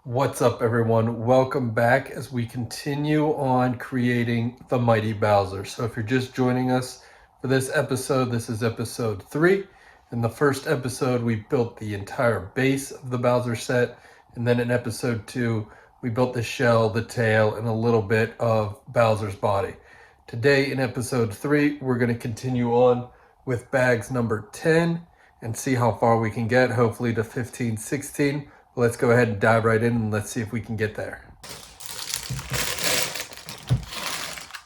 What's up, everyone? Welcome back as we continue on creating the Mighty Bowser. So if you're just joining us for this is episode 3. In the first episode, we built the entire base of the Bowser set. And then in episode 2, we built the shell, the tail, and a little bit of Bowser's body. Today in episode 3, we're going to continue on with bags number 10 and see how far we can get, hopefully to 15, 16. Let's go ahead and dive right in and let's see if we can get there.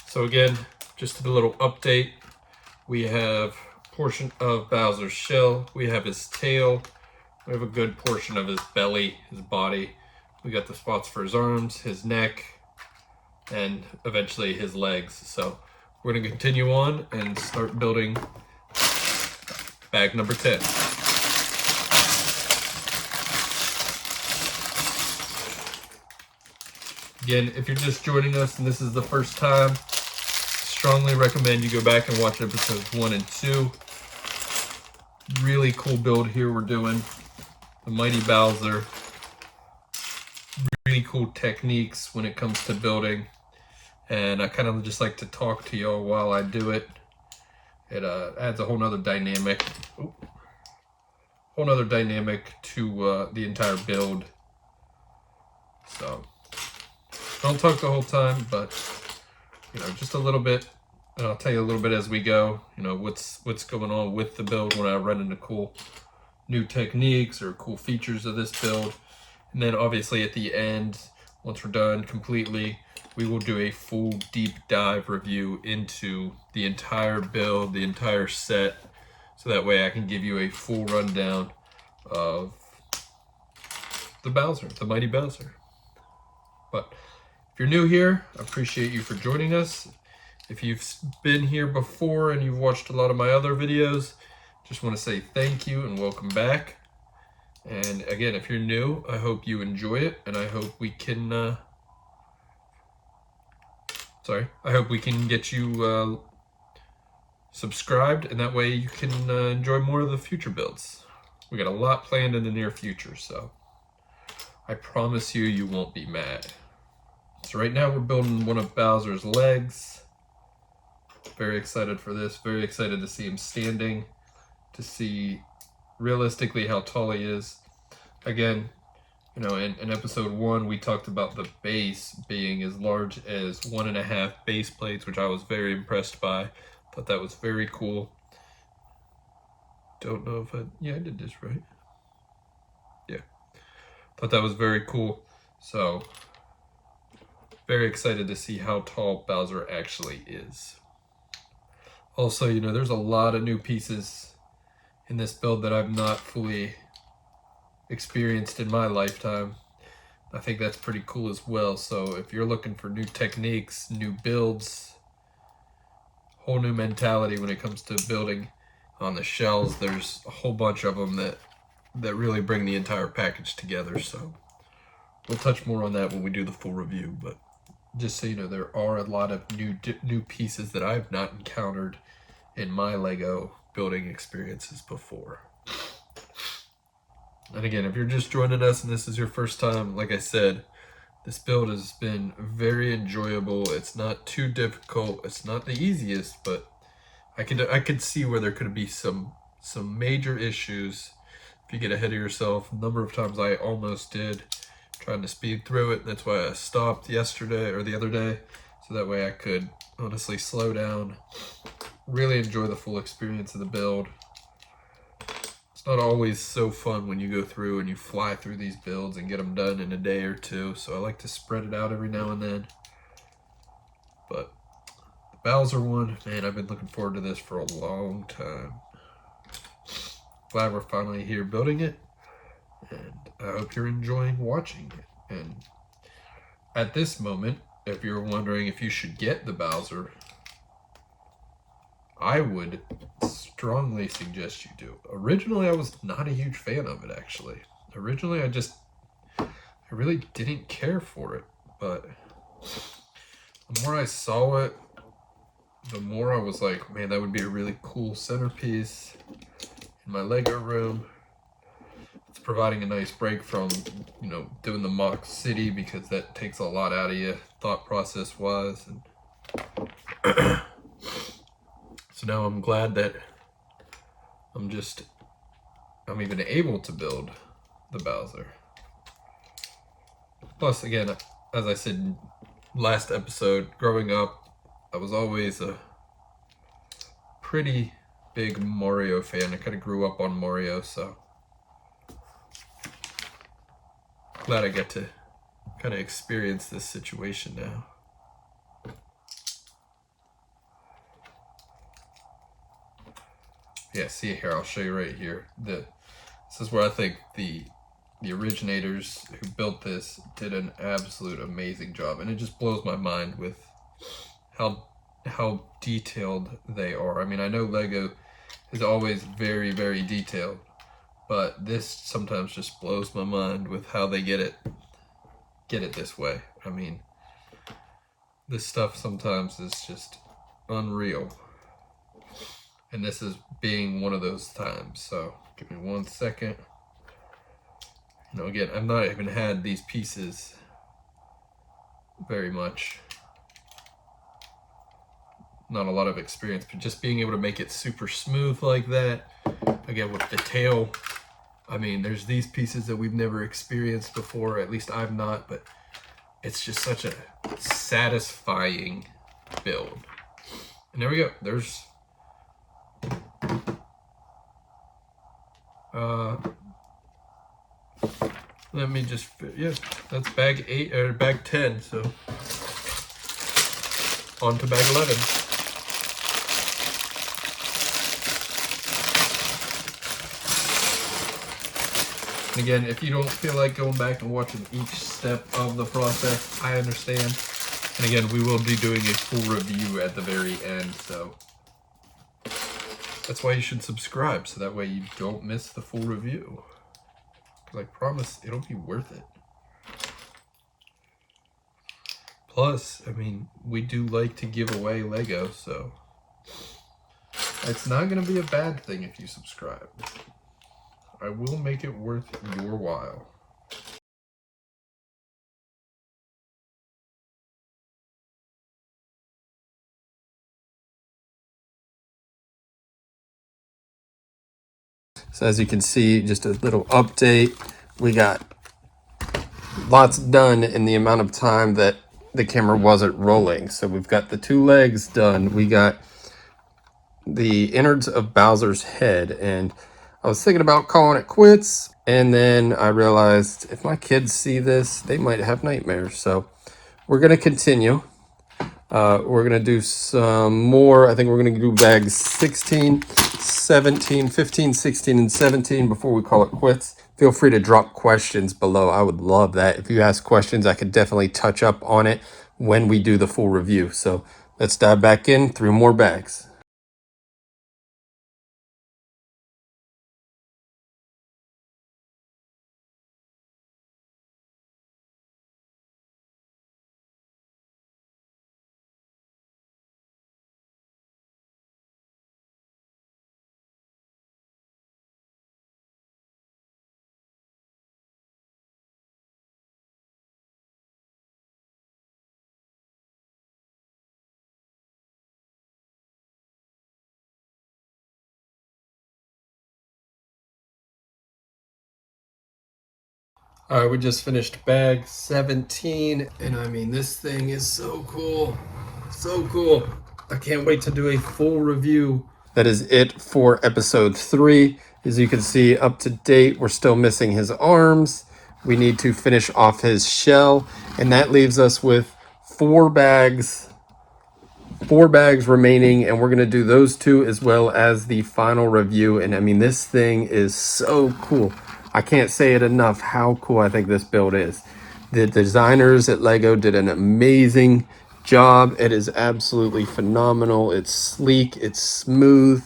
So again, just a little update. We have a portion of Bowser's shell. We have his tail. We have a good portion of his belly, his body. We got the spots for his arms, his neck, and eventually his legs. So we're going to continue on and start building bag number 10. Again, if you're just joining us and this is the first time, strongly recommend you go back and watch episodes 1 and 2. Really cool build here we're doing. The Mighty Bowser. Really cool techniques when it comes to building. And I kind of just like to talk to y'all while I do it. It adds a whole nother dynamic. To the entire build. So don't talk the whole time, but just a little bit, and I'll tell you a little bit as we go. What's going on with the build when I run into cool new techniques or cool features of this build. And then obviously at the end, once we're done completely, we will do a full deep dive review into the entire build, the entire set, so that way I can give you a full rundown of the Bowser, the Mighty Bowser. But if you're new here, I appreciate you for joining us. If you've been here before and you've watched a lot of my other videos, just want to say thank you and welcome back. And again, if you're new, I hope you enjoy it, and I hope we can get you subscribed, and that way you can enjoy more of the future builds. We got a lot planned in the near future, so I promise you won't be mad. So right now we're building one of Bowser's legs. Very excited for this. Very excited to see him standing, to see realistically how tall he is. Again, in episode 1, we talked about the base being as large as 1.5 base plates, which I was very impressed by. Thought that was very cool. Don't know if I did this right. Yeah. Thought that was very cool. So very excited to see how tall Bowser actually is. Also, there's a lot of new pieces in this build that I've not fully experienced in my lifetime. I think that's pretty cool as well. So if you're looking for new techniques, new builds, whole new mentality when it comes to building on the shells, there's a whole bunch of them that really bring the entire package together. So we'll touch more on that when we do the full review, but just so you know, there are a lot of new pieces that I've not encountered in my Lego building experiences before. And again, if you're just joining us and this is your first time, like I said, this build has been very enjoyable. It's not too difficult. It's not the easiest, but I could see where there could be some major issues if you get ahead of yourself. A number of times I almost did, trying to speed through it. That's why I stopped yesterday or the other day, so that way I could honestly slow down, really enjoy the full experience of the build. It's not always so fun when you go through and you fly through these builds and get them done in a day or two, so I like to spread it out every now and then. But the Bowser one, man, I've been looking forward to this for a long time. Glad we're finally here building it, and I hope you're enjoying watching it. And at this moment, if you're wondering if you should get the Bowser, I would strongly suggest you do. Originally, I was not a huge fan of it, actually. Originally, I really didn't care for it, but the more I saw it, the more I was like, man, that would be a really cool centerpiece in my Lego room. It's providing a nice break from, you know, doing the mock city, because that takes a lot out of you thought process wise. And so now I'm glad that I'm even able to build the Bowser. Plus, again, as I said last episode, growing up, I was always a pretty big Mario fan. I kind of grew up on Mario, so glad I get to kind of experience this situation now. Yeah, see here, I'll show you right here. This is where I think the originators who built this did an absolute amazing job, and it just blows my mind with how detailed they are. I mean, I know Lego is always very, very detailed, but this sometimes just blows my mind with how they get it this way. I mean, this stuff sometimes is just unreal, and this is being one of those times. So give me 1 second. You know, again, I've not even had these pieces very much. Not a lot of experience, but just being able to make it super smooth like that. Again, with the tail, I mean, there's these pieces that we've never experienced before, at least I've not, but it's just such a satisfying build. And there we go. There's let me just, yeah, that's bag 8 or bag 10. So on to bag 11. And again, if you don't feel like going back and watching each step of the process, I understand. And again, we will be doing a full review at the very end, so that's why you should subscribe, so that way you don't miss the full review. Because I promise it'll be worth it. Plus, I mean, we do like to give away Lego, so it's not going to be a bad thing if you subscribe. I will make it worth your while. So as you can see, just a little update. We got lots done in the amount of time that the camera wasn't rolling. So we've got the 2 legs done. We got the innards of Bowser's head, and I was thinking about calling it quits, and then I realized if my kids see this, they might have nightmares. So we're going to continue. We're going to do some more. I think we're going to do bags 16, 17, 15, 16, and 17 before we call it quits. Feel free to drop questions below. I would love that. If you ask questions, I could definitely touch up on it when we do the full review. So let's dive back in through more bags. All right, we just finished bag 17, and I mean, this thing is so cool. So cool. I can't wait to do a full review. That is it for episode 3. As you can see, up to date, we're still missing his arms. We need to finish off his shell, and that leaves us with 4 bags remaining, and we're going to do those 2 as well as the final review. And I mean, this thing is so cool. I can't say it enough how cool I think this build is. The designers at Lego did an amazing job. It is absolutely phenomenal. It's sleek, it's smooth.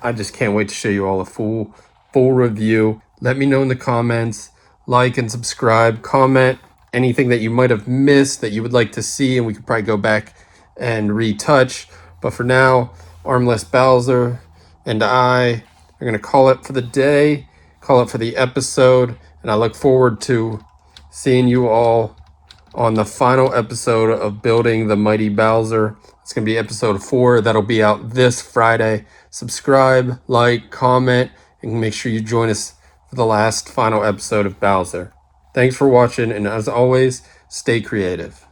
I just can't wait to show you all a full review. Let me know in the comments, like and subscribe, comment anything that you might have missed that you would like to see, and we could probably go back and retouch. But for now, Armless Bowser and I are going to call it for the day. call it for the episode. And I look forward to seeing you all on the final episode of Building the Mighty Bowser. It's going to be episode 4. That'll be out this Friday. Subscribe, like, comment, and make sure you join us for the last final episode of Bowser. Thanks for watching, and as always, stay creative.